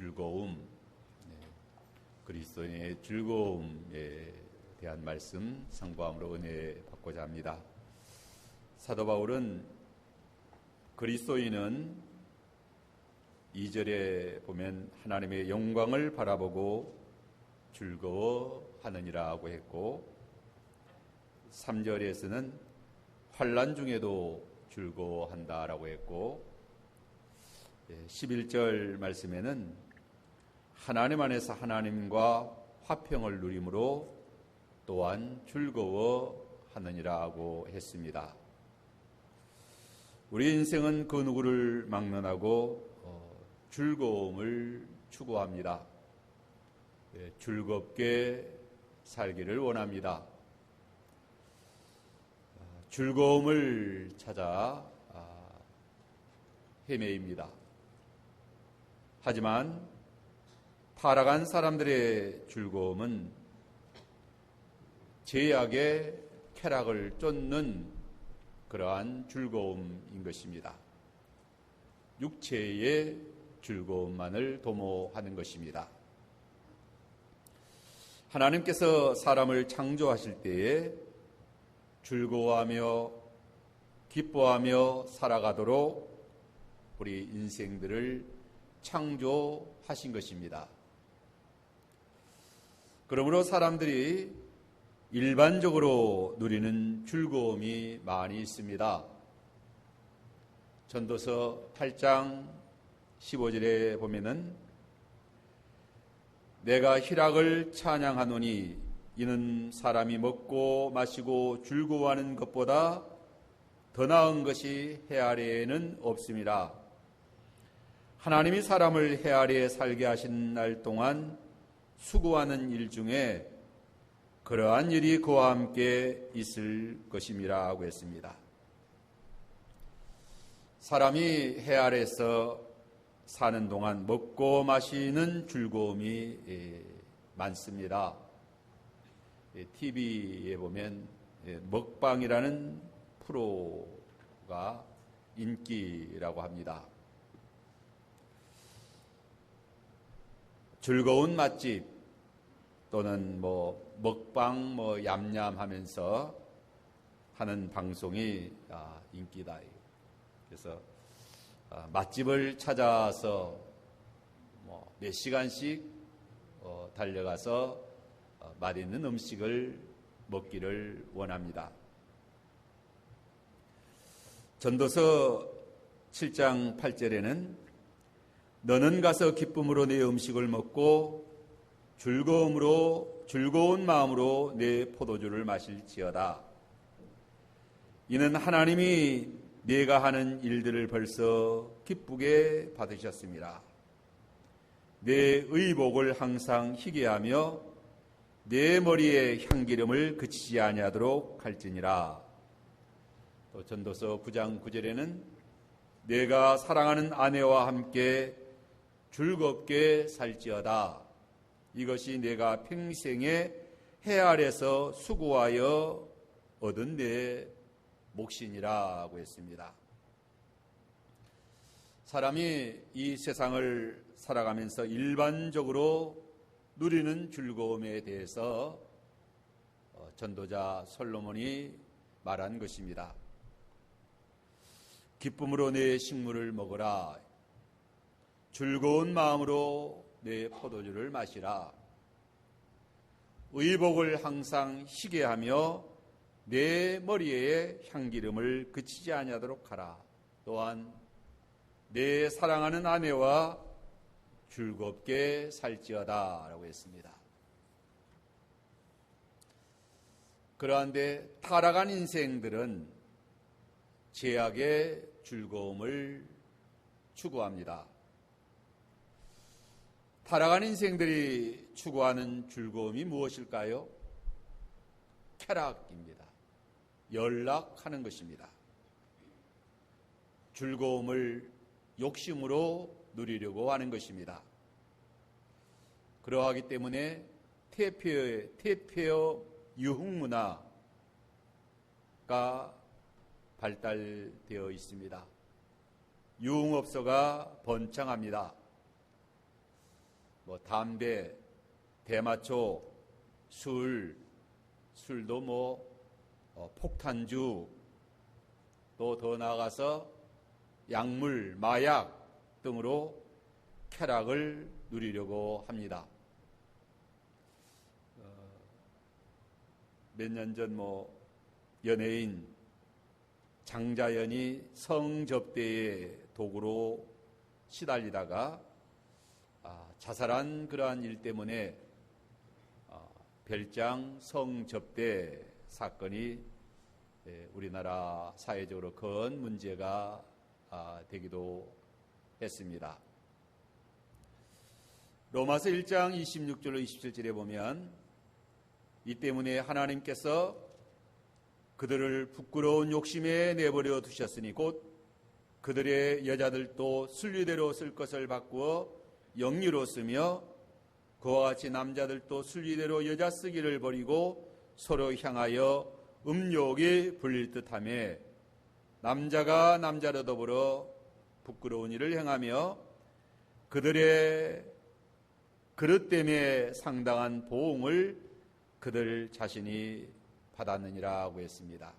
즐거움, 그리스도인의 즐거움에 대한 말씀 상고함으로 은혜 받고자 합니다. 사도 바울은 그리스도인은 2절에 보면 하나님의 영광을 바라보고 즐거워하느니라고 했고, 3절에서는 환난 중에도 즐거워한다라고 했고, 11절 말씀에는 하나님 안에서 하나님과 화평을 누림으로 또한 즐거워하느니라고 했습니다. 우리 인생은 그 누구를 막론하고 즐거움을 추구합니다. 즐겁게 살기를 원합니다. 즐거움을 찾아 헤매입니다. 하지만 타락한 사람들의 즐거움은 죄악의 쾌락을 쫓는 그러한 즐거움인 것입니다. 육체의 즐거움만을 도모하는 것입니다. 하나님께서 사람을 창조하실 때에 즐거워하며 기뻐하며 살아가도록 우리 인생들을 창조하신 것입니다. 그러므로 사람들이 일반적으로 누리는 즐거움이 많이 있습니다. 전도서 8장 15절에 보면은 내가 희락을 찬양하노니 이는 사람이 먹고 마시고 즐거워하는 것보다 더 나은 것이 해 아래에는 없음이라. 하나님이 사람을 해 아래에 살게 하신 날 동안 수고하는 일 중에 그러한 일이 그와 함께 있을 것임이라 하고 했습니다. 사람이 해 아래에서 사는 동안 먹고 마시는 즐거움이 많습니다. TV에 보면 먹방이라는 프로가 인기라고 합니다. 즐거운 맛집 또는 먹방 얌얌하면서 하는 방송이 인기다. 그래서 맛집을 찾아서 몇 시간씩 달려가서 맛있는 음식을 먹기를 원합니다. 전도서 7장 8절에는 너는 가서 기쁨으로 내 음식을 먹고 즐거운 마음으로 내 포도주를 마실지어다. 이는 하나님이 네가 하는 일들을 벌써 기쁘게 받으셨습니다. 내 의복을 항상 희게 하며 내 머리에 향기름을 그치지 아니하도록 할지니라. 또 전도서 9장 9절에는 내가 사랑하는 아내와 함께 즐겁게 살지어다. 이것이 내가 평생에 해 아래서 수고하여 얻은 내 몫이니라고 했습니다. 사람이 이 세상을 살아가면서 일반적으로 누리는 즐거움에 대해서 전도자 솔로몬이 말한 것입니다. 기쁨으로 내 식물을 먹으라. 즐거운 마음으로 내 포도주를 마시라. 의복을 항상 희게 하며 내 머리에 향기름을 그치지 아니하도록 하라. 또한 내 사랑하는 아내와 즐겁게 살지어다 라고 했습니다. 그러한데 타락한 인생들은 죄악의 즐거움을 추구합니다. 타락한 인생들이 추구하는 즐거움이 무엇일까요? 쾌락입니다. 연락하는 것입니다. 즐거움을 욕심으로 누리려고 하는 것입니다. 그러하기 때문에 퇴폐어 유흥문화가 발달되어 있습니다. 유흥업소가 번창합니다. 담배, 대마초, 술도 폭탄주, 또 더 나아가서 약물, 마약 등으로 쾌락을 누리려고 합니다. 몇 년 전 연예인 장자연이 성접대의 도구로 시달리다가 자살한 그러한 일 때문에 별장 성접대 사건이 우리나라 사회적으로 큰 문제가 되기도 했습니다. 로마서 1장 26절로 27절에 보면 이 때문에 하나님께서 그들을 부끄러운 욕심에 내버려 두셨으니 곧 그들의 여자들도 순리대로 쓸 것을 바꾸어 영리로 쓰며 그와 같이 남자들도 순리대로 여자 쓰기를 버리고 서로 향하여 음욕이 불릴 듯하며 남자가 남자로 더불어 부끄러운 일을 행하며 그들의 그릇 때문에 상당한 보응을 그들 자신이 받았느니라고 했습니다.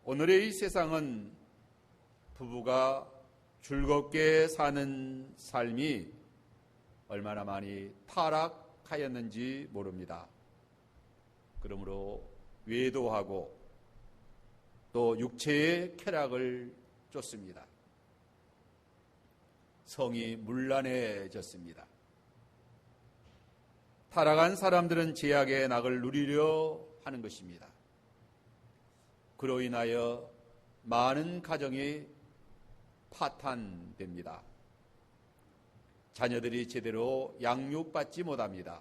오늘의 이 세상은 부부가 즐겁게 사는 삶이 얼마나 많이 타락하였는지 모릅니다. 그러므로 외도하고 또 육체의 쾌락을 쫓습니다. 성이 문란해졌습니다. 타락한 사람들은 제약의 낙을 누리려 하는 것입니다. 그로 인하여 많은 가정이 파탄됩니다. 자녀들이 제대로 양육받지 못합니다.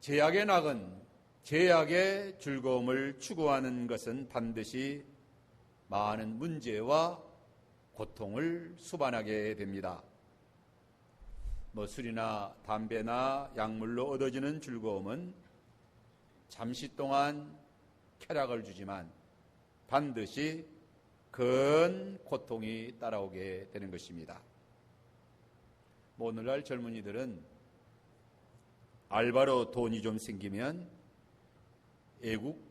제약의 낙은 제약의 즐거움을 추구하는 것은 반드시 많은 문제와 고통을 수반하게 됩니다. 술이나 담배나 약물로 얻어지는 즐거움은 잠시 동안 쾌락을 주지만 반드시 큰 고통이 따라오게 되는 것입니다. 오늘날 젊은이들은 알바로 돈이 좀 생기면 외국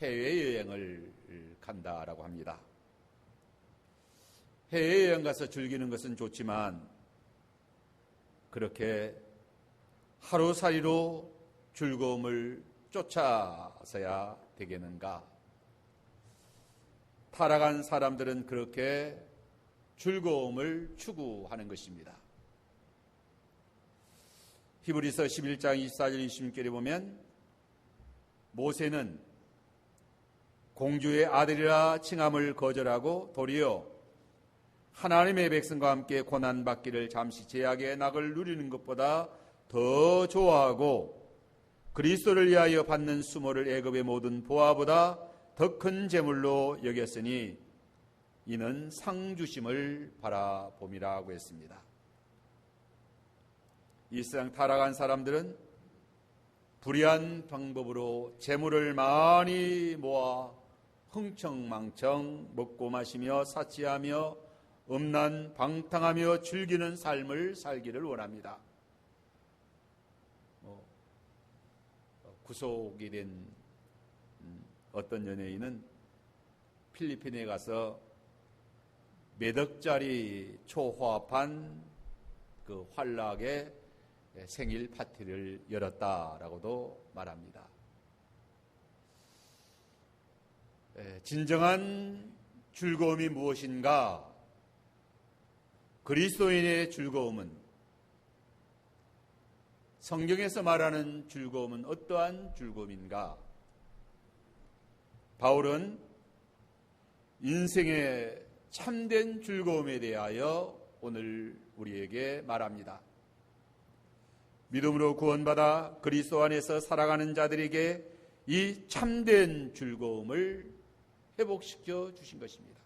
해외여행을 간다라고 합니다. 해외여행 가서 즐기는 것은 좋지만 그렇게 하루살이로 즐거움을 쫓아서야 되겠는가? 타락한 사람들은 그렇게 즐거움을 추구하는 것입니다. 히브리서 11장 24절 26절에 보면 모세는 공주의 아들이라 칭함을 거절하고 도리어 하나님의 백성과 함께 고난받기를 잠시 제약의 낙을 누리는 것보다 더 좋아하고 그리스도를 위하여 받는 수모를 애굽의 모든 보화보다 더 큰 재물로 여겼으니 이는 상주심을 바라봄이라고 했습니다. 이 세상 타락한 사람들은 불의한 방법으로 재물을 많이 모아 흥청망청 먹고 마시며 사치하며 음란 방탕하며 즐기는 삶을 살기를 원합니다. 구속이 된 어떤 연예인은 필리핀에 가서 몇 억짜리 초호화판 그 환락의 생일 파티를 열었다라고도 말합니다. 진정한 즐거움이 무엇인가? 그리스도인의 즐거움은, 성경에서 말하는 즐거움은 어떠한 즐거움인가? 바울은 인생의 참된 즐거움에 대하여 오늘 우리에게 말합니다. 믿음으로 구원받아 그리스도 안에서 살아가는 자들에게 이 참된 즐거움을 회복시켜 주신 것입니다.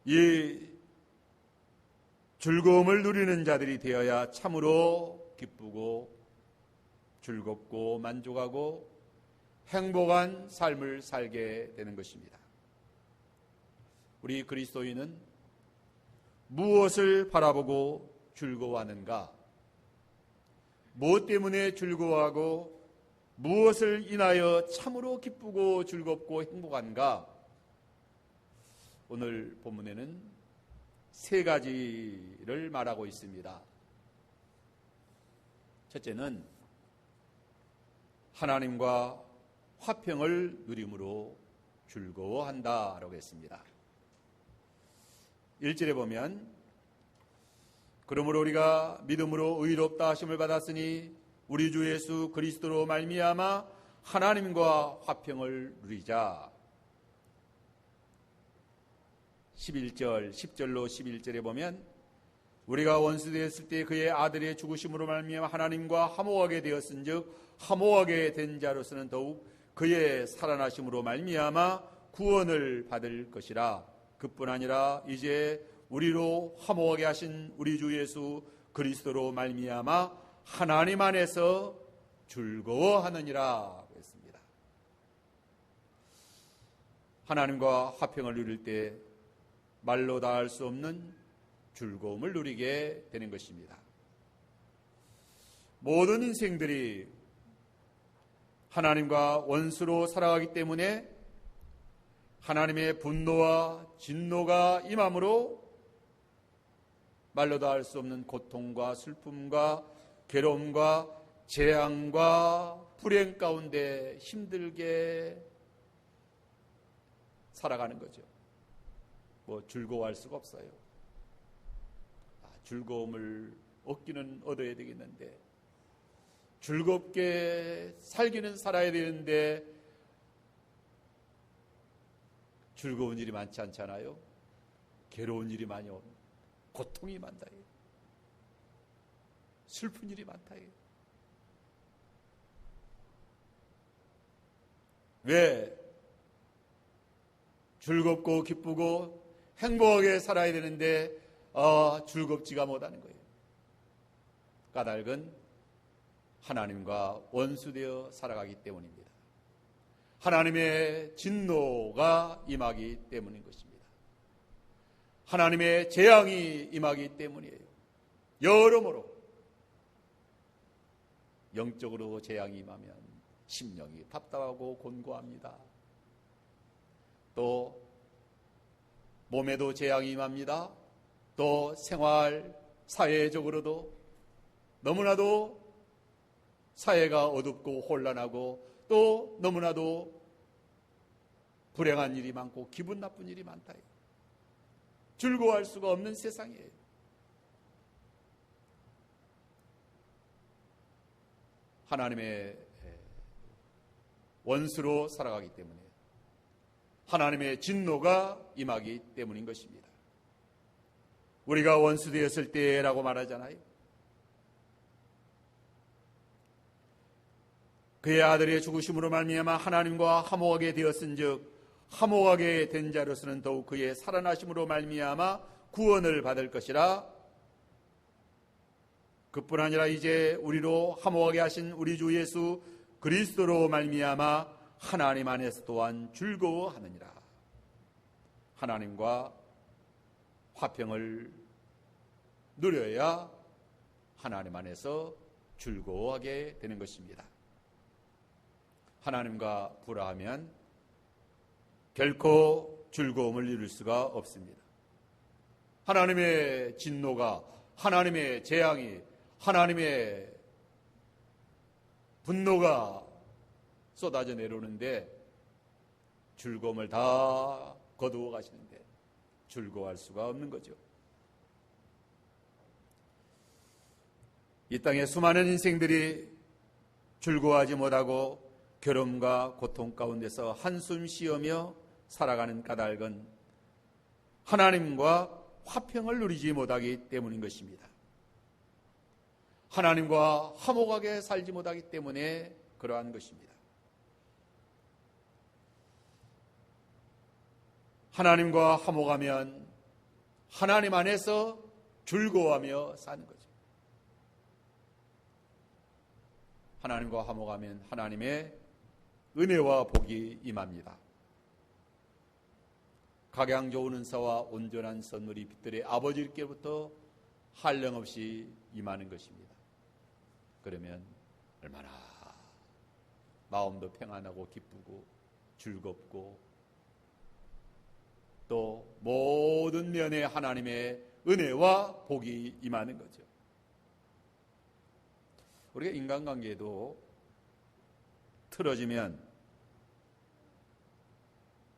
이 즐거움을 누리는 자들이 되어야 참으로 기쁘고 즐겁고 만족하고 행복한 삶을 살게 되는 것입니다. 우리 그리스도인은 무엇을 바라보고 즐거워하는가? 무엇 때문에 즐거워하고 무엇을 인하여 참으로 기쁘고 즐겁고 행복한가? 오늘 본문에는 세 가지를 말하고 있습니다. 첫째는 하나님과 화평을 누림으로 즐거워한다라고 했습니다. 1절에 보면 그러므로 우리가 믿음으로 의롭다 하심을 받았으니 우리 주 예수 그리스도로 말미암아 하나님과 화평을 누리자. 11절, 10절로 11절에 보면 우리가 원수되었을 때 그의 아들의 죽으심으로 말미암아 하나님과 화목하게 되었은즉 화목하게 된 자로서는 더욱 그의 살아나심으로 말미암아 구원을 받을 것이라. 그뿐 아니라 이제 우리로 화목하게 하신 우리 주 예수 그리스도로 말미암아 하나님 안에서 즐거워하느니라 했습니다. 하나님과 화평을 누릴 때 말로 다 할 수 없는 즐거움을 누리게 되는 것입니다. 모든 인생들이 하나님과 원수로 살아가기 때문에 하나님의 분노와 진노가 임함으로 말로 다 할 수 없는 고통과 슬픔과 괴로움과 재앙과 불행 가운데 힘들게 살아가는 거죠. 뭐 즐거워할 수가 없어요. 즐거움을 얻기는 얻어야 되겠는데, 즐겁게 살기는 살아야 되는데 즐거운 일이 많지 않잖아요. 괴로운 일이 많이 오고 고통이 많다. 슬픈 일이 많다. 왜 즐겁고 기쁘고 행복하게 살아야 되는데 즐겁지가 못하는 거예요. 까닭은 하나님과 원수되어 살아가기 때문입니다. 하나님의 진노가 임하기 때문인 것입니다. 하나님의 재앙이 임하기 때문이에요. 여러모로 영적으로 재앙이 임하면 심령이 답답하고 곤고합니다. 또 몸에도 재앙이 임합니다. 또 생활, 사회적으로도 너무나도 사회가 어둡고 혼란하고 또 너무나도 불행한 일이 많고 기분 나쁜 일이 많다. 즐거워할 수가 없는 세상이에요. 하나님의 원수로 살아가기 때문에 하나님의 진노가 임하기 때문인 것입니다. 우리가 원수 되었을 때라고 말하잖아요. 그의 아들의 죽으심으로 말미암아 하나님과 화목하게 되었은즉 화목하게 된 자로서는 더욱 그의 살아나심으로 말미암아 구원을 받을 것이라. 그뿐 아니라 이제 우리로 화목하게 하신 우리 주 예수 그리스도로 말미암아 하나님 안에서 또한 즐거워하느니라. 하나님과 화평을 누려야 하나님 안에서 즐거워하게 되는 것입니다. 하나님과 불화하면 결코 즐거움을 이룰 수가 없습니다. 하나님의 진노가, 하나님의 재앙이, 하나님의 분노가 쏟아져 내려오는데 즐거움을 다 거두어 가시는데 즐거워할 수가 없는 거죠. 이 땅에 수많은 인생들이 즐거워하지 못하고 괴로움과 고통 가운데서 한숨 쉬어며 살아가는 까닭은 하나님과 화평을 누리지 못하기 때문인 것입니다. 하나님과 화목하게 살지 못하기 때문에 그러한 것입니다. 하나님과 화목하면 하나님 안에서 즐거워하며 사는 거죠. 하나님과 화목하면 하나님의 은혜와 복이 임합니다. 각양 좋은 은사와 온전한 선물이 빛들의 아버지께로부터 한량없이 임하는 것입니다. 그러면 얼마나 마음도 평안하고 기쁘고 즐겁고 또 모든 면에 하나님의 은혜와 복이 임하는 거죠. 우리가 인간관계에도 틀어지면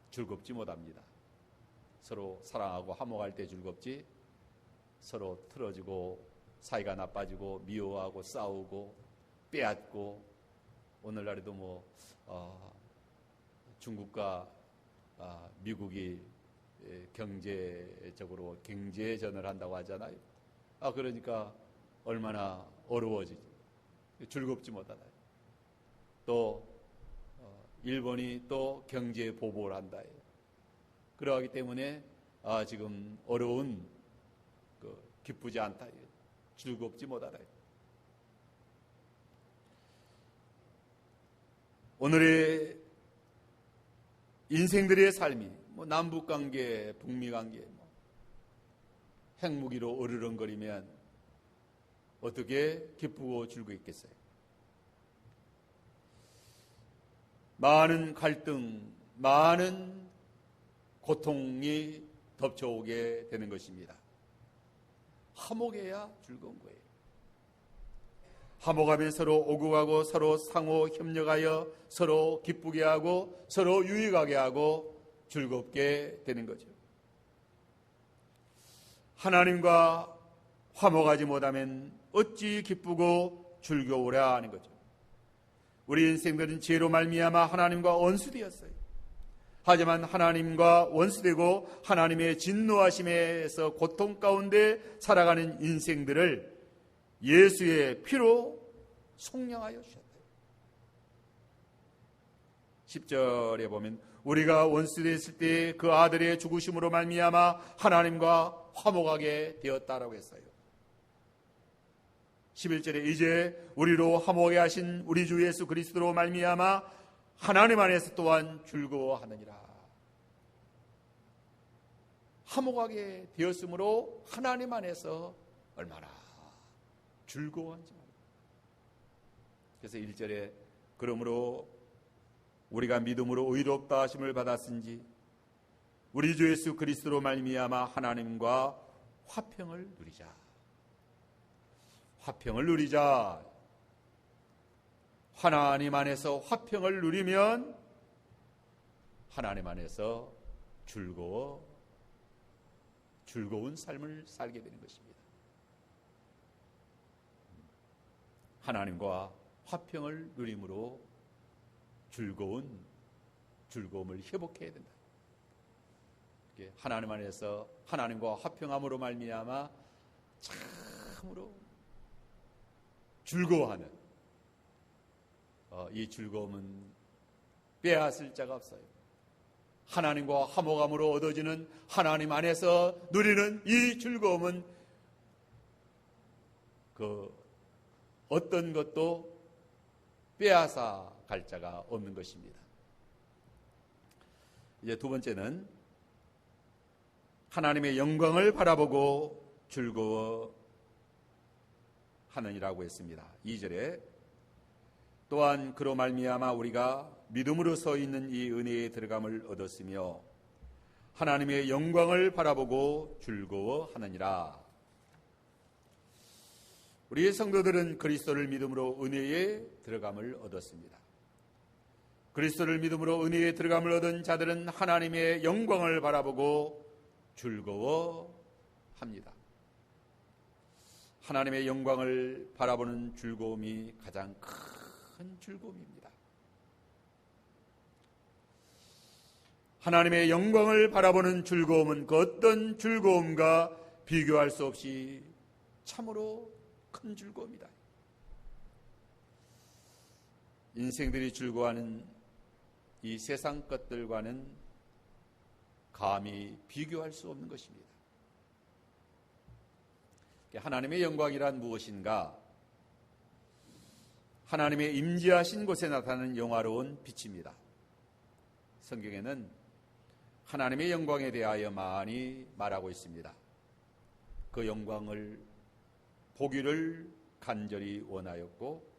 즐겁지 못합니다. 서로 사랑하고 화목할 때 즐겁지, 서로 틀어지고 사이가 나빠지고 미워하고 싸우고 빼앗고, 오늘날에도 중국과 미국이 경제적으로 경제전을 한다고 하잖아요. 그러니까 얼마나 어려워지지, 즐겁지 못하다. 또 일본이 또 경제 보복을 한다. 그러기 때문에 지금 어려운 기쁘지 않다, 즐겁지 못하다. 오늘의 인생들의 삶이 남북관계, 북미관계 핵무기로 어르렁거리면 어떻게 기쁘고 즐거웠겠어요? 많은 갈등, 많은 고통이 덮쳐오게 되는 것입니다. 화목해야 즐거운 거예요. 화목하면 서로 오고가고 서로 상호 협력하여 서로 기쁘게 하고 서로 유익하게 하고 즐겁게 되는 거죠. 하나님과 화목하지 못하면 어찌 기쁘고 즐거우랴 하는 거죠. 우리 인생들은 죄로 말미암아 하나님과 원수되었어요. 하지만 하나님과 원수되고 하나님의 진노하심에서 고통 가운데 살아가는 인생들을 예수의 피로 속량하여 주셨다. 10절에 보면 우리가 원수되었을 때 그 아들의 죽으심으로 말미암아 하나님과 화목하게 되었다라고 했어요. 11절에 이제 우리로 화목하게 하신 우리 주 예수 그리스도로 말미암아 하나님 안에서 또한 즐거워하느니라. 화목하게 되었으므로 하나님 안에서 얼마나 즐거워한지 말이에요. 그래서 1절에 그러므로 우리가 믿음으로 의롭다 하심을 받았은지 우리 주 예수 그리스도로 말미암아 하나님과 화평을 누리자. 화평을 누리자. 하나님 안에서 화평을 누리면 하나님 안에서 즐거운 삶을 살게 되는 것입니다. 하나님과 화평을 누림으로 즐거움을 회복해야 된다. 하나님 안에서 하나님과 화평함으로 말미암아 참으로 즐거워하는 이 즐거움은 빼앗을 자가 없어요. 하나님과 화목함으로 얻어지는 하나님 안에서 누리는 이 즐거움은 어떤 것도 빼앗아 갈 자가 없는 것입니다. 이제 두 번째는 하나님의 영광을 바라보고 즐거워하느니라고 했습니다. 2절에 또한 그로 말미암아 우리가 믿음으로 서 있는 이 은혜에 들어감을 얻었으며 하나님의 영광을 바라보고 즐거워하느니라. 우리의 성도들은 그리스도를 믿음으로 은혜에 들어감을 얻었습니다. 그리스도를 믿음으로 은혜에 들어감을 얻은 자들은 하나님의 영광을 바라보고 즐거워합니다. 하나님의 영광을 바라보는 즐거움이 가장 큰 즐거움입니다. 하나님의 영광을 바라보는 즐거움은 그 어떤 즐거움과 비교할 수 없이 참으로 큰 즐거움이다. 인생들이 즐거워하는 이 세상 것들과는 감히 비교할 수 없는 것입니다. 하나님의 영광이란 무엇인가? 하나님의 임재하신 곳에 나타나는 영화로운 빛입니다. 성경에는 하나님의 영광에 대하여 많이 말하고 있습니다. 그 영광을 보기를 간절히 원하였고,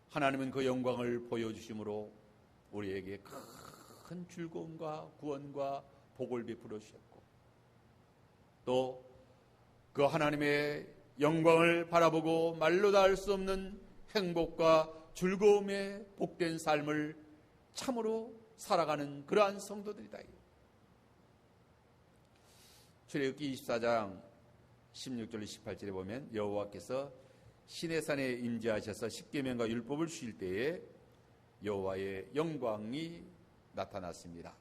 하나님은 그 영광을 보여주심으로 우리에게 큰 즐거움과 구원과 복을 베풀어 주셨고, 또 그 하나님의 영광을 바라보고 말로 다 할 수 없는 행복과 즐거움에 복된 삶을 참으로 살아가는 그러한 성도들이다. 출애굽기 24장 16절 18절에 보면 여호와께서 시내산에 임재하셔서 십계명과 율법을 주실 때에 여호와의 영광이 나타났습니다.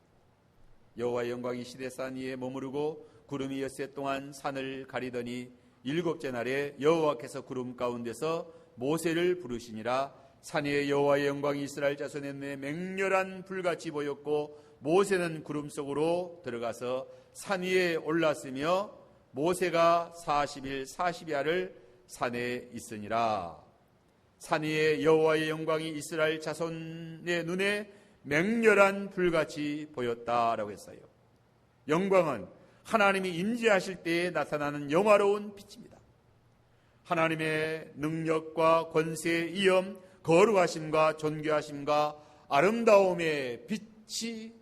여호와의 영광이 시내산 위에 머무르고 구름이 엿새 동안 산을 가리더니 일곱째 날에 여호와께서 구름 가운데서 모세를 부르시니라. 산 위에 여호와의 영광이 이스라엘 자손의 눈에 맹렬한 불같이 보였고, 모세는 구름 속으로 들어가서 산 위에 올랐으며 모세가 40일 40야를 산에 있으니라. 산 위에 여호와의 영광이 이스라엘 자손의 눈에 맹렬한 불같이 보였다라고 했어요. 영광은 하나님이 임재하실 때에 나타나는 영화로운 빛입니다. 하나님의 능력과 권세, 위엄, 거룩하심과 존귀하심과 아름다움의 빛이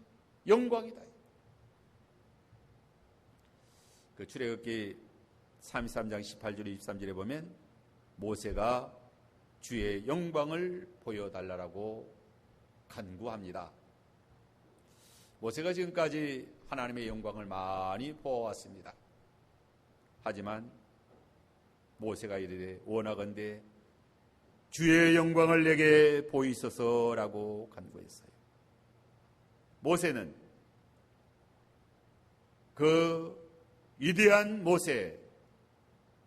영광이다. 그 출애굽기 33장 18절 23절에 보면 모세가 주의 영광을 보여달라고 간구합니다. 모세가 지금까지 하나님의 영광을 많이 보아왔습니다. 하지만 모세가 이르되 원하건대 주의 영광을 내게 보이소서라고 간구했어요. 모세는 그 위대한 모세,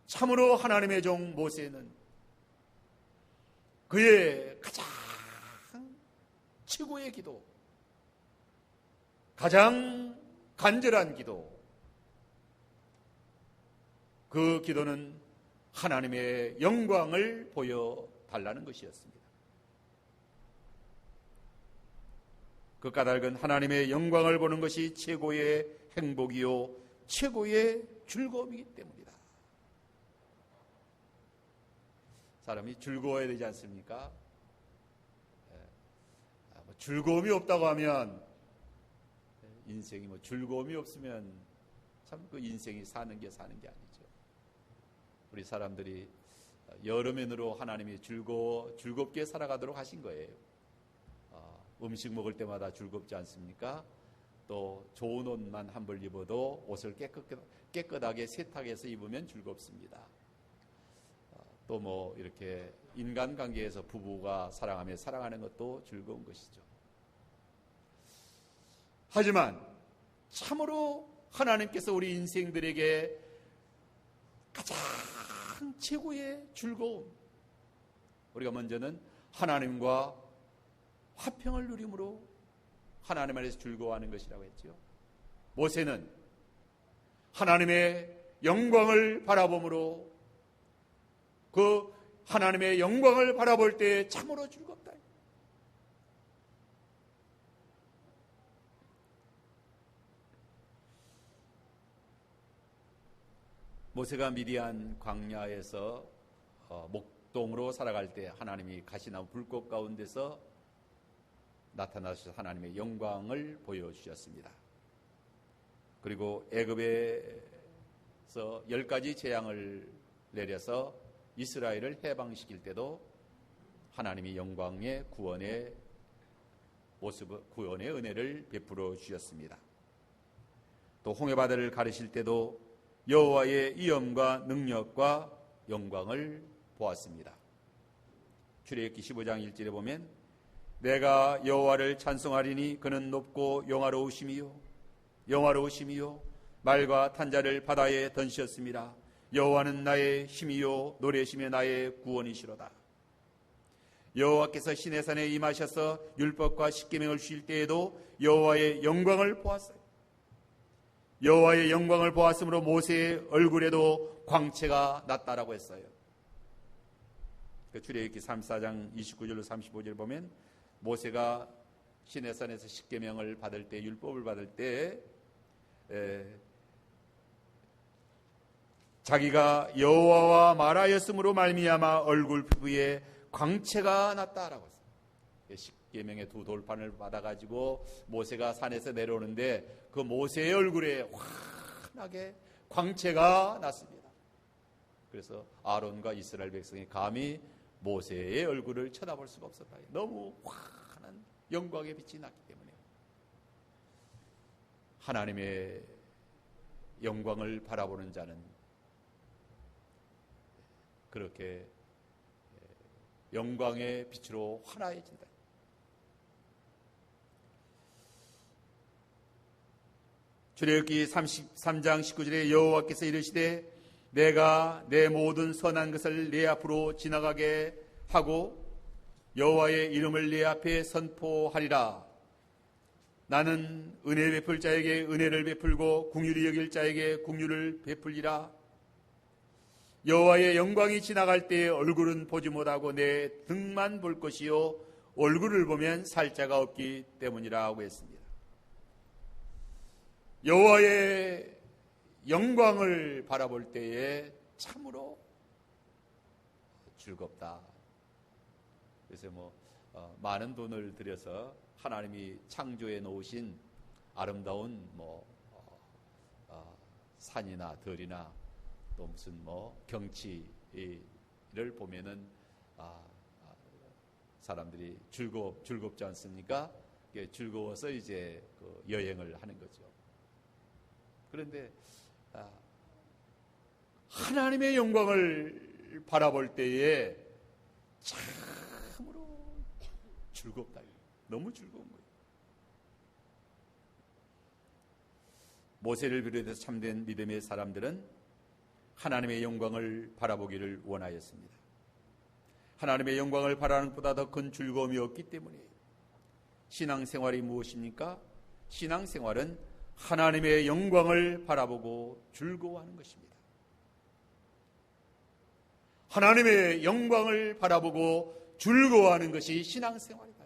참으로 하나님의 종 모세는 그의 가장 최고의 기도, 가장 간절한 기도, 그 기도는 하나님의 영광을 보여달라는 것이었습니다. 그 까닭은 하나님의 영광을 보는 것이 최고의 행복이요 최고의 즐거움이기 때문이다. 사람이 즐거워야 되지 않습니까? 즐거움이 없다고 하면, 인생이 즐거움이 없으면 참 그 인생이 사는 게 아니죠. 우리 사람들이 여러 면으로 하나님이 즐겁게 살아가도록 하신 거예요. 음식 먹을 때마다 즐겁지 않습니까? 또 좋은 옷만 한 벌 입어도 옷을 깨끗하게 세탁해서 입으면 즐겁습니다. 또 이렇게 인간관계에서 부부가 사랑하며 사랑하는 것도 즐거운 것이죠. 하지만 참으로 하나님께서 우리 인생들에게 가장 최고의 즐거움, 우리가 먼저는 하나님과 화평을 누림으로 하나님 안에서 즐거워하는 것이라고 했죠. 모세는 하나님의 영광을 바라봄으로 그 하나님의 영광을 바라볼 때 참으로 즐겁다. 모세가 미디안 광야에서 목동으로 살아갈 때 하나님이 가시나무 불꽃 가운데서 나타나셔서 하나님의 영광을 보여주셨습니다. 그리고 애굽에서 10가지 재앙을 내려서 이스라엘을 해방시킬 때도 하나님이 영광의 구원의 모습, 구원의 은혜를 베풀어 주셨습니다. 또 홍해바다를 가르실 때도 여호와의 위엄과 능력과 영광을 보았습니다. 출애굽기 15장 1절에 보면 내가 여호와를 찬송하리니 그는 높고 영화로우심이요 말과 탄자를 바다에 던지셨습니다. 여호와는 나의 힘이요 노래심의 나의 구원이시로다. 여호와께서 시내산에 임하셔서 율법과 십계명을 주실 때에도 여호와의 영광을 보았어요. 여호와의 영광을 보았으므로 모세의 얼굴에도 광채가 났다라고 했어요. 출애굽기 34장 29절로 35절 보면 모세가 시내산에서 십계명을 받을 때, 율법을 받을 때 자기가 여호와와 말하였으므로 말미암아 얼굴 피부에 광채가 났다라고 했어요. 십계명의 두 돌판을 받아가지고 모세가 산에서 내려오는데 그 모세의 얼굴에 환하게 광채가 났습니다. 그래서 아론과 이스라엘 백성이 감히 모세의 얼굴을 쳐다볼 수가 없었다. 너무 환한 영광의 빛이 났기 때문에 하나님의 영광을 바라보는 자는 그렇게 영광의 빛으로 환해진다. 출애굽기 33장 19절에 여호와께서 이르시되 내가 내 모든 선한 것을 내 앞으로 지나가게 하고 여호와의 이름을 내 앞에 선포하리라. 나는 은혜 베풀 자에게 은혜를 베풀고 긍휼히 여길 자에게 긍휼을 베풀리라. 여호와의 영광이 지나갈 때에 얼굴은 보지 못하고 내 등만 볼 것이요 얼굴을 보면 살 자가 없기 때문이라고 했습니다. 여호와의 영광을 바라볼 때에 참으로 즐겁다. 그래서 많은 돈을 들여서 하나님이 창조해 놓으신 아름다운 산이나 들이나 또 무슨 경치를 보면은 사람들이 즐겁지 않습니까? 즐거워서 이제 여행을 하는 거죠. 그런데 하나님의 영광을 바라볼 때에 참으로 즐겁다. 너무 즐거운 거예요. 모세를 비롯해서 참된 믿음의 사람들은 하나님의 영광을 바라보기를 원하였습니다. 하나님의 영광을 바라는 것보다 더 큰 즐거움이 없기 때문에 신앙생활이 무엇입니까? 신앙생활은 하나님의 영광을 바라보고 즐거워하는 것입니다. 하나님의 영광을 바라보고 즐거워하는 것이 신앙생활이다.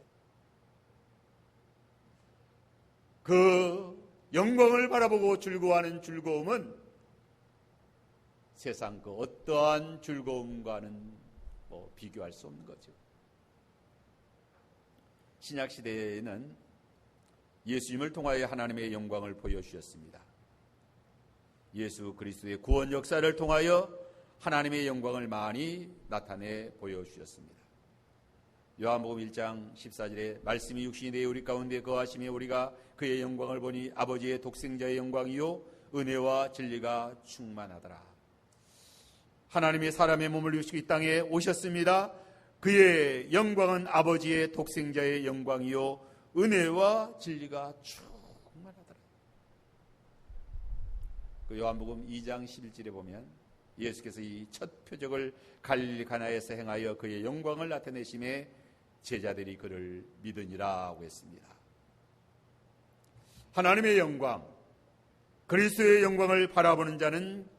그 영광을 바라보고 즐거워하는 즐거움은 세상 그 어떠한 즐거움과는 비교할 수 없는 거죠. 신약시대에는 예수님을 통하여 하나님의 영광을 보여주셨습니다. 예수 그리스도의 구원 역사를 통하여 하나님의 영광을 많이 나타내 보여주셨습니다. 요한복음 1장 14절에 말씀이 육신이 되어 우리 가운데 거하시며 우리가 그의 영광을 보니 아버지의 독생자의 영광이요 은혜와 진리가 충만하더라. 하나님이 사람의 몸을 입으시고 이 땅에 오셨습니다. 그의 영광은 아버지의 독생자의 영광이요 은혜와 진리가 충만하더라. 그 요한복음 2장 11절에 보면 예수께서 이 첫 표적을 갈릴리 가나에서 행하여 그의 영광을 나타내심에 제자들이 그를 믿으니라고 했습니다. 하나님의 영광, 그리스도의 영광을 바라보는 자는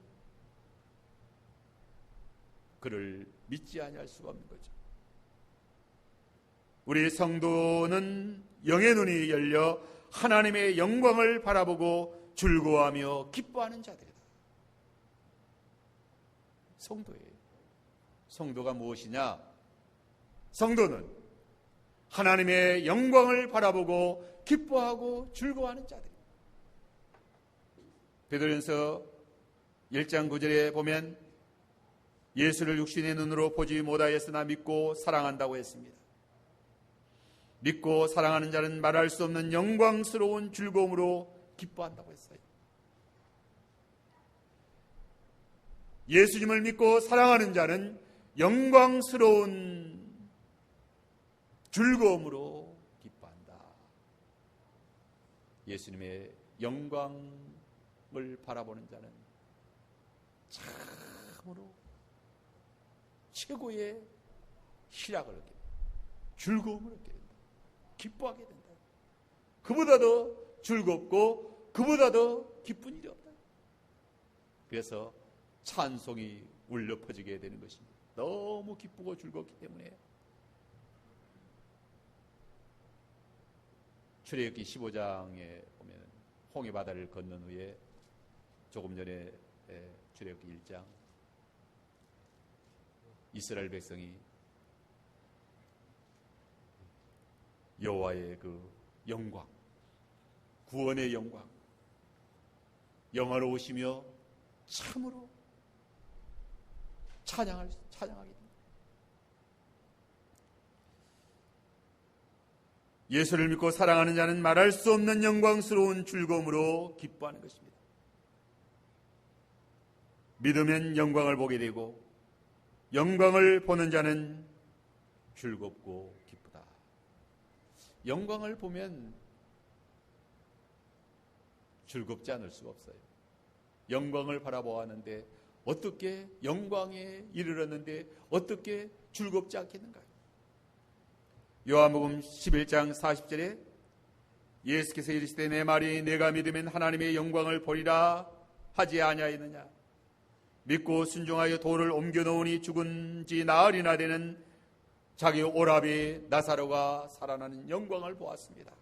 그를 믿지 아니할 수가 없는 거죠. 우리 성도는 영의 눈이 열려 하나님의 영광을 바라보고 즐거워하며 기뻐하는 자들이다. 성도예요. 성도가 무엇이냐? 성도는 하나님의 영광을 바라보고 기뻐하고 즐거워하는 자들입니다. 베드로전서 1장 9절에 보면 예수를 육신의 눈으로 보지 못하였으나 믿고 사랑한다고 했습니다. 믿고 사랑하는 자는 말할 수 없는 영광스러운 즐거움으로 기뻐한다고 했어요. 예수님을 믿고 사랑하는 자는 영광스러운 즐거움으로 기뻐한다. 예수님의 영광을 바라보는 자는 참으로 최고의 희락을 얻게 된다. 즐거움을 얻게 된다. 기뻐하게 된다. 그보다 더 즐겁고 그보다 더 기쁜 일이 없다. 그래서 찬송이 울려 퍼지게 되는 것입니다. 너무 기쁘고 즐겁기 때문에. 출애굽기 15장에 보면 홍해 바다를 건넌 후에 조금 전에 출애굽기 1장 이스라엘 백성이 여호와의 그 영광, 구원의 영광, 영화로우시며 참으로 찬양하게 됩니다. 예수를 믿고 사랑하는 자는 말할 수 없는 영광스러운 즐거움으로 기뻐하는 것입니다. 믿으면 영광을 보게 되고 영광을 보는 자는 즐겁고 기쁘다. 영광을 보면 즐겁지 않을 수가 없어요. 영광을 바라보았는데 어떻게 영광에 이르렀는데 어떻게 즐겁지 않겠는가요? 요한복음 11장 40절에 예수께서 이르시되 내 말이 내가 믿으면 하나님의 영광을 보리라 하지 아니하였느냐. 믿고 순종하여 돌을 옮겨 놓으니 죽은 지 나흘이나 되는 자기 오라비 나사로가 살아나는 영광을 보았습니다.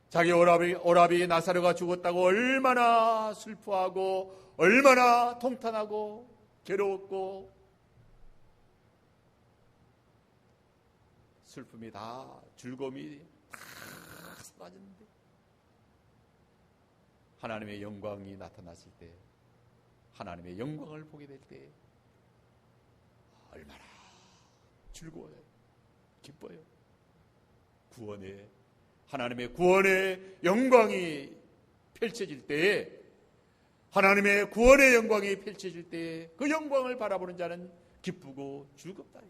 자기 오라비 나사로가 죽었다고 얼마나 슬퍼하고 얼마나 통탄하고 괴로웠고 슬픔이 다 즐거움이 다 사라졌는데 하나님의 영광이 나타났을 때 하나님의 영광을 보게 될 때 얼마나 즐거워요. 기뻐요. 하나님의 구원의 영광이 펼쳐질 때에 하나님의 구원의 영광이 펼쳐질 때에 그 영광을 바라보는 자는 기쁘고 즐겁다.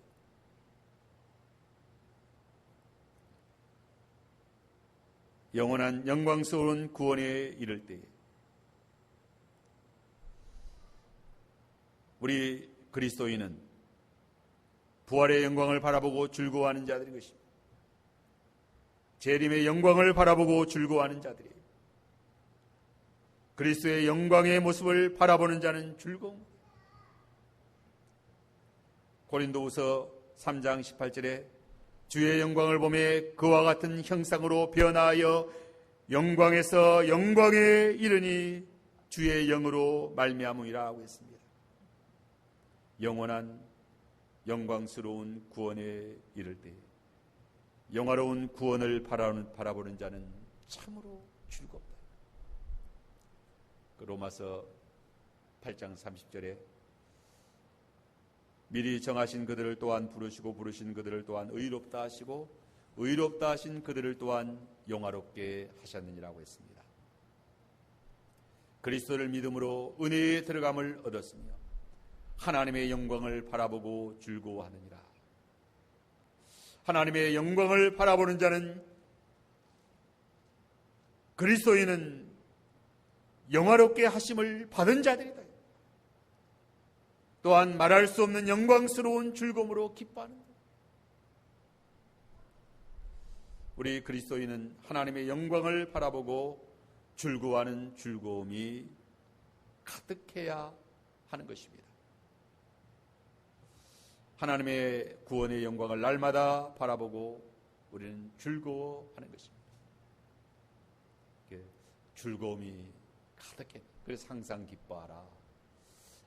영원한 영광스러운 구원에 이를 때에 우리 그리스도인은 부활의 영광을 바라보고 즐거워하는 자들인 것입니다. 재림의 영광을 바라보고 즐거워하는 자들이에요. 그리스도의 영광의 모습을 바라보는 자는 즐거움. 고린도후서 3장 18절에 주의 영광을 보며 그와 같은 형상으로 변화하여 영광에서 영광에 이르니 주의 영으로 말미암으리라 하고 있습니다. 영원한 영광스러운 구원에 이를 때 영화로운 구원을 바라보는 자는 참으로 즐겁다. 로마서 8장 30절에 미리 정하신 그들을 또한 부르시고 부르신 그들을 또한 의롭다 하시고 의롭다 하신 그들을 또한 영화롭게 하셨느니라고 했습니다. 그리스도를 믿음으로 은혜에 들어감을 얻었으며 하나님의 영광을 바라보고 즐거워하느니라. 하나님의 영광을 바라보는 자는 그리스도인은 영화롭게 하심을 받은 자들이다. 또한 말할 수 없는 영광스러운 즐거움으로 기뻐하는 것. 우리 그리스도인은 하나님의 영광을 바라보고 즐거워하는 즐거움이 가득해야 하는 것입니다. 하나님의 구원의 영광을 날마다 바라보고 우리는 즐거워하는 것입니다. 즐거움이 가득해. 그래서 항상 기뻐하라.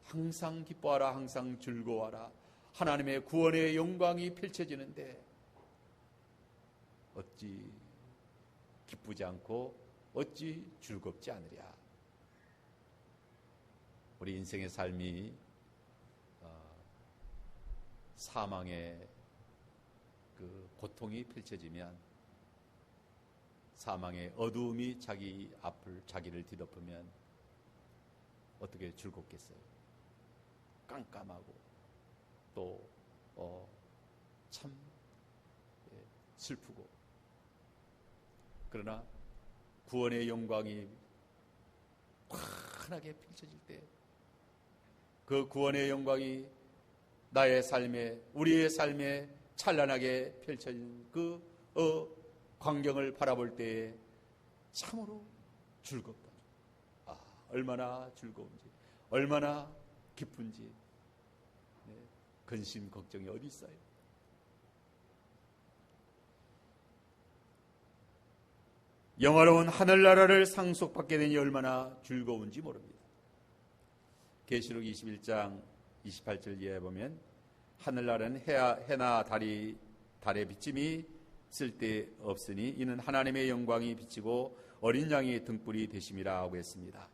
항상 기뻐하라. 항상 즐거워하라. 하나님의 구원의 영광이 펼쳐지는데 어찌 기쁘지 않고 어찌 즐겁지 않으랴. 우리 인생의 삶이 사망의 그 고통이 펼쳐지면 사망의 어두움이 자기를 뒤덮으면 어떻게 즐겁겠어요? 깜깜하고 또 참 슬프고. 그러나 구원의 영광이 환하게 펼쳐질 때 그 구원의 영광이 나의 삶에 우리의 삶에 찬란하게 펼쳐진 그 광경을 바라볼 때에 참으로 즐겁다. 얼마나 즐거운지 얼마나 기쁜지. 근심 걱정이 어디 있어요? 영화로운 하늘나라를 상속받게 되니 얼마나 즐거운지 모릅니다. 계시록 21장 28절 이하에 보면 하늘나라는 해나 달의 비침이 쓸데없으니 이는 하나님의 영광이 비치고 어린 양의 등불이 되심이라 하고 했습니다.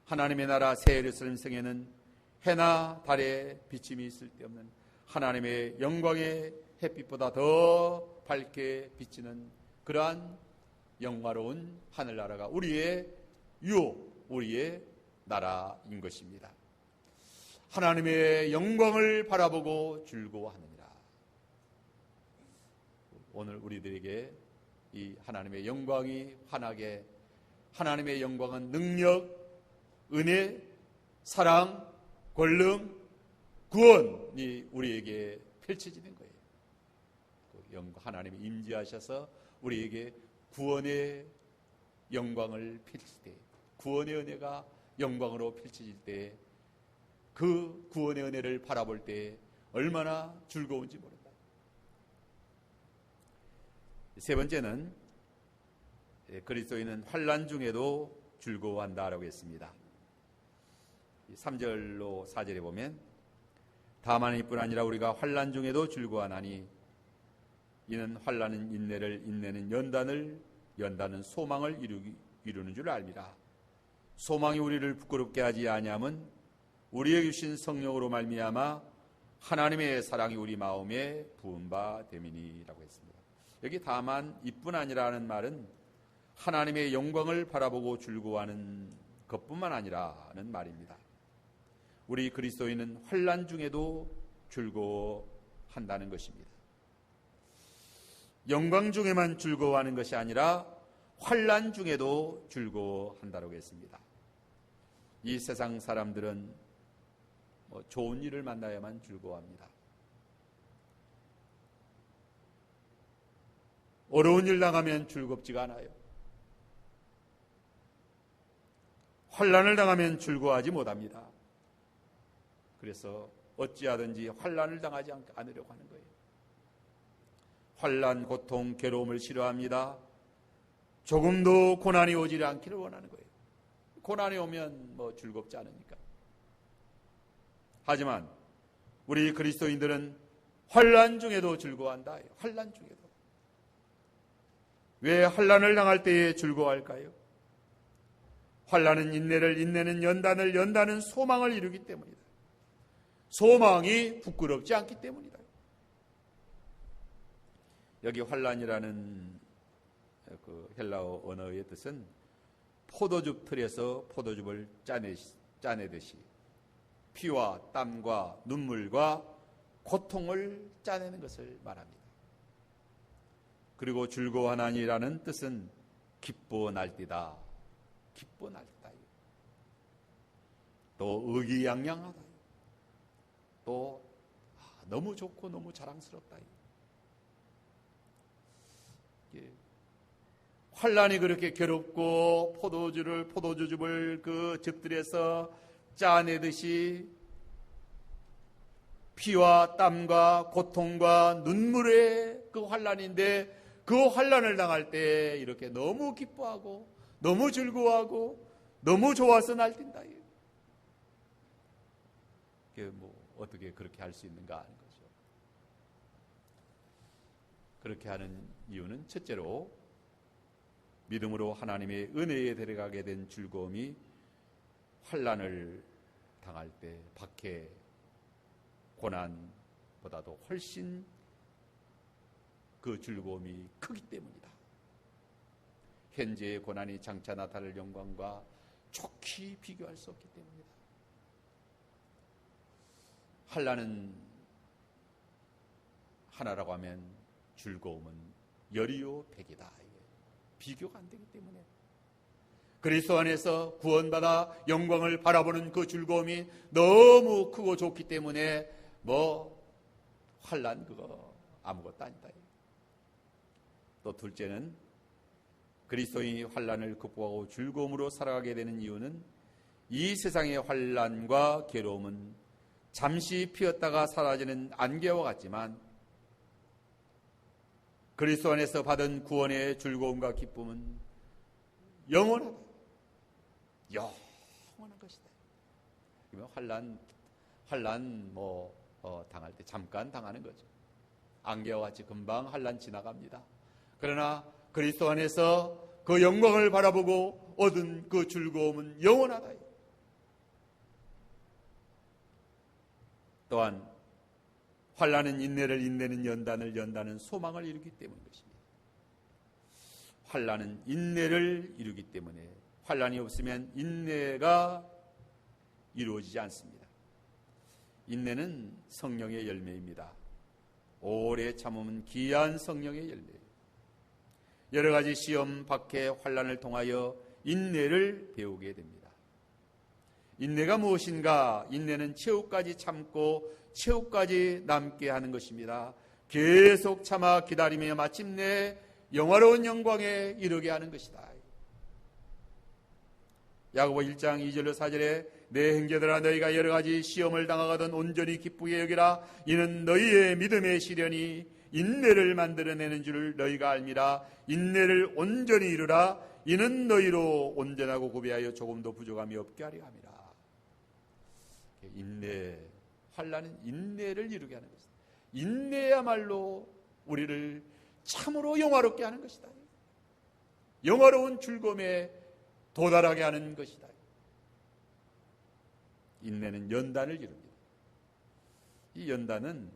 하나님의 나라 새 예루살렘 성에는 해나 달의 비침이 쓸데없는 하나님의 영광의 햇빛보다 더 밝게 비치는 그러한 영화로운 하늘나라가 우리의 우리의 나라인 것입니다. 하나님의 영광을 바라보고 즐거워하느니라. 오늘 우리들에게 이 하나님의 영광이 환하게, 하나님의 영광은 능력, 은혜, 사랑, 권능, 구원이 우리에게 펼쳐지는 거예요. 하나님이 임재하셔서 우리에게 구원의 영광을 펼칠 때, 구원의 은혜가 영광으로 펼쳐질 때, 그 구원의 은혜를 바라볼 때 얼마나 즐거운지 모른다. 세 번째는 그리스도인은 환난 중에도 즐거워한다라고 했습니다. 3절로 4절에 보면 다만 이뿐 아니라 우리가 환난 중에도 즐거워하나니 이는 환난은 인내를, 인내는 연단은 소망을 이루는 줄 알미라. 소망이 우리를 부끄럽게 하지 아니함은 우리에게 주신 성령으로 말미암아 하나님의 사랑이 우리 마음에 부은 바 됨이니라고 했습니다. 여기 다만 이뿐 아니라는 말은 하나님의 영광을 바라보고 즐거워하는 것뿐만 아니라는 말입니다. 우리 그리스도인은 환난 중에도 즐거워한다는 것입니다. 영광 중에만 즐거워하는 것이 아니라 환난 중에도 즐거워한다고 했습니다. 이 세상 사람들은 좋은 일을 만나야만 즐거워합니다. 어려운 일 당하면 즐겁지가 않아요. 환난을 당하면 즐거워하지 못합니다. 그래서 어찌하든지 환난을 당하지 않으려고 하는 거예요. 환난, 고통, 괴로움을 싫어합니다. 조금도 고난이 오지 않기를 원하는 거예요. 고난이 오면 즐겁지 않으니까. 하지만 우리 그리스도인들은 환난 중에도 즐거워한다. 환난 중에도. 왜 환난을 당할 때에 즐거워할까요? 환난은 인내를, 인내는 연단은 소망을 이루기 때문이다. 소망이 부끄럽지 않기 때문이다. 여기 환난이라는 그 헬라어 언어의 뜻은 포도즙 틀에서 포도즙을 짜내듯이 피와 땀과 눈물과 고통을 짜내는 것을 말합니다. 그리고 즐거워하나니라는 뜻은 기뻐 날뛰다. 기뻐 날뛰다. 또 의기양양하다. 또 너무 좋고 너무 자랑스럽다. 환난이 그렇게 괴롭고 포도주즙을 그 즙들에서 짜내듯이 피와 땀과 고통과 눈물의 그 환난인데 그 환난을 당할 때 이렇게 너무 기뻐하고 너무 즐거워하고 너무 좋아서 날뛴다. 이게 어떻게 그렇게 할 수 있는가 하는 거죠. 그렇게 하는 이유는 첫째로 믿음으로 하나님의 은혜에 데려가게 된 즐거움이 환난을 당할 때 박해, 고난보다도 훨씬 그 즐거움이 크기 때문이다. 현재의 고난이 장차 나타날 영광과 좋게 비교할 수 없기 때문이다. 환난은 하나라고 하면 즐거움은 열이요 백이다. 비교가 안 되기 때문에 그리스도 안에서 구원받아 영광을 바라보는 그 즐거움이 너무 크고 좋기 때문에 환난 그거 아무것도 아니다. 또 둘째는 그리스도인이 환난을 극복하고 즐거움으로 살아가게 되는 이유는 이 세상의 환난과 괴로움은 잠시 피었다가 사라지는 안개와 같지만 그리스도 안에서 받은 구원의 즐거움과 기쁨은 영원하다. 영원한 것이다. 환란 당할 때 잠깐 당하는 거죠. 안개와 같이 금방 환란 지나갑니다. 그러나 그리스도 안에서 그 영광을 바라보고 얻은 그 즐거움은 영원하다. 또한 환란은 인내를, 인내는 연단을, 연단은 소망을 이루기 때문인 것입니다. 환란은 인내를 이루기 때문에 환란이 없으면 인내가 이루어지지 않습니다. 인내는 성령의 열매입니다. 오래 참음은 귀한 성령의 열매예요. 여러 가지 시험, 박해, 환란을 통하여 인내를 배우게 됩니다. 인내가 무엇인가? 인내는 최후까지 참고 최후까지 남게 하는 것입니다. 계속 참아 기다리며 마침내 영화로운 영광에 이르게 하는 것이다. 야고보 1장 2절로 4절에 내 형제들아 너희가 여러 가지 시험을 당하거든 온전히 기쁘게 여기라. 이는 너희의 믿음의 시련이 인내를 만들어내는 줄 너희가 알미라. 인내를 온전히 이루라. 이는 너희로 온전하고 구비하여 조금도 부족함이 없게 하려 함이라. 인내, 환난은 인내를 이루게 하는 것이다. 인내야말로 우리를 참으로 영화롭게 하는 것이다. 영화로운 즐거움에 도달하게 하는 것이다. 인내는 연단을 이룹니다. 이 연단은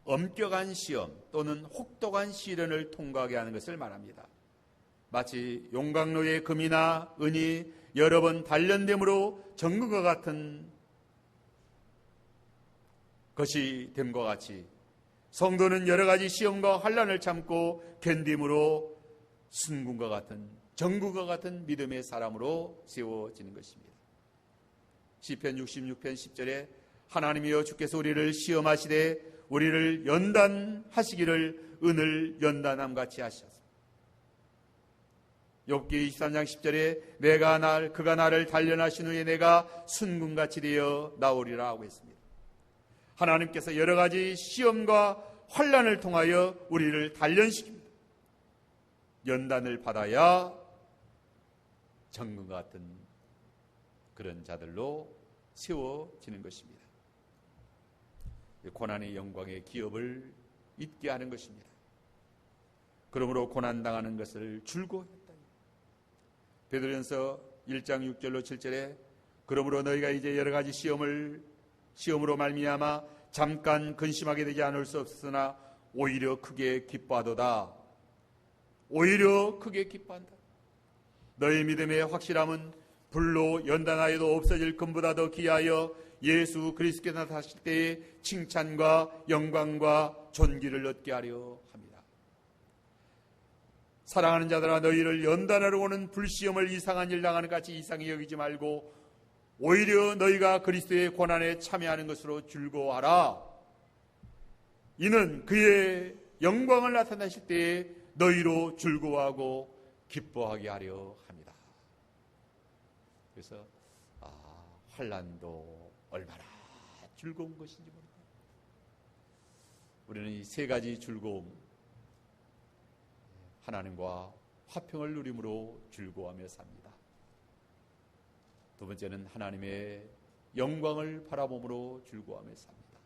엄격한 시험 또는 혹독한 시련을 통과하게 하는 것을 말합니다. 마치 용광로의 금이나 은이 여러 번 단련됨으로 정금과 같은 것이 됨과 같이 성도는 여러 가지 시험과 환난을 참고 견딤으로 순금과 같은 정금과 같은 믿음의 사람으로 세워지는 것입니다. 시편 66편 10절에 하나님이여 주께서 우리를 시험하시되 우리를 연단하시기를 은을 연단함같이 하셨습니다. 욥기 23장 10절에 그가 나를 단련하신 후에 내가 순금같이 되어 나오리라 하고 있습니다. 하나님께서 여러 가지 시험과 환난을 통하여 우리를 단련시킵니다. 연단을 받아야 정금 같은 그런 자들로 세워지는 것입니다. 고난의 영광의 기업을 잊게 하는 것입니다. 그러므로 고난당하는 것을 즐거워했다. 베드로전서 1장 6절로 7절에 그러므로 너희가 이제 여러 가지 시험으로 말미암아 잠깐 근심하게 되지 않을 수 없으나 오히려 크게 기뻐하도다. 오히려 크게 기뻐한다. 너희 믿음의 확실함은 불로 연단하여도 없어질 금보다 더 귀하여 예수 그리스도께서 나타나실 때의 칭찬과 영광과 존귀를 얻게 하려 합니다. 사랑하는 자들아 너희를 연단하러 오는 불시험을 이상한 일 당하는 같이 이상히 여기지 말고 오히려 너희가 그리스도의 고난에 참여하는 것으로 즐거워하라. 이는 그의 영광을 나타나실 때에 너희로 즐거워하고 기뻐하게 하려 합니다. 그래서 환난도 얼마나 즐거운 것인지 모릅니다. 우리는 이 세 가지 즐거움, 하나님과 화평을 누림으로 즐거워하며 삽니다. 두 번째는 하나님의 영광을 바라봄으로 즐거워하며 삽니다.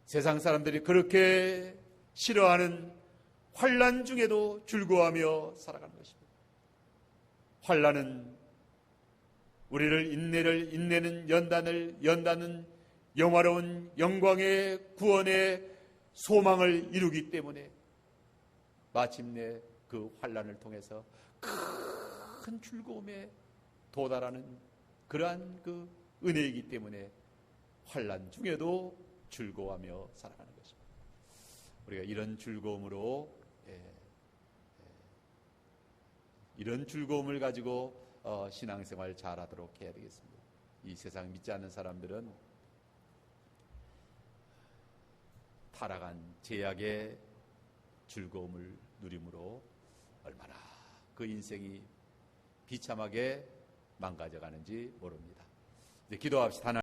세상 사람들이 그렇게 싫어하는 환난 중에도 즐거워하며 살아가는 것입니다. 환난은 우리를 인내는 연단은 영화로운 영광의 구원의 소망을 이루기 때문에 마침내 그 환난을 통해서 큰 즐거움에 도달하는 그러한 그 은혜이기 때문에 환난 중에도 즐거워하며 살아가는 것입니다. 우리가 이런 즐거움으로 이런 즐거움을 가지고 신앙생활 잘하도록 해야 되겠습니다. 이 세상 믿지 않는 사람들은 타락한 제약의 즐거움을 누림으로 얼마나 그 인생이 비참하게 망가져가는지 모릅니다. 이제 기도합시다.